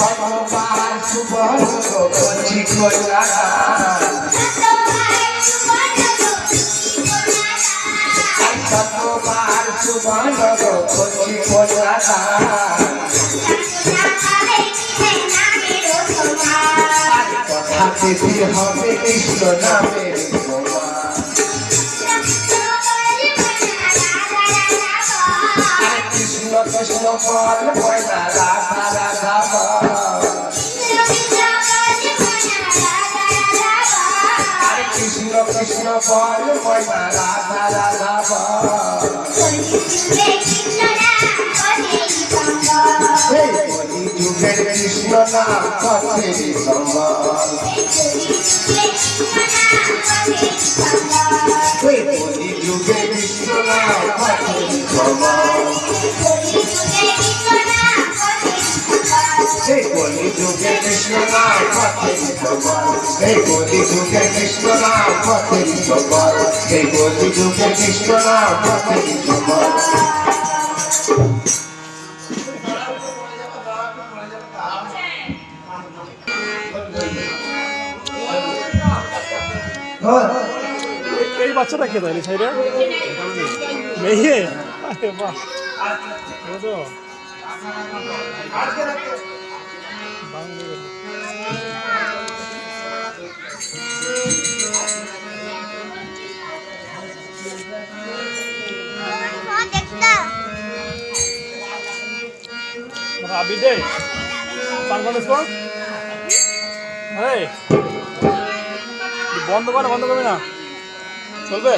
শতবার সুবর্ণ করছি কন্যাদান শতবার সুবর্ণ করছি কন্যাদান হাতে দিয়ে হবে কৃষ্ণ নামের কৃষ্ণ কৃষ্ণ বল ময়না রাধা রাধা কৃষ্ণ কৃষ্ণ বল ময়না রাধা রাধা যুগের কৃষ্ণ নাম পথেরি সম্বল যুগের কৃষ্ণ নাম পথেরি সম্বল কলি যুগে কৃষ্ণ নাম পথেরি সম্বল কলি যুগে কৃষ্ণ নাম পথেরি সম্বল কলি যুগে কৃষ্ণ নাম পথেরি সম্বল এই বাচ্চাটা কে তাহলে সাইডে মেয়ে আরে বাহ বুঝো আবি দে পান বন্ধ কর এই বন্ধ করবে না চলবে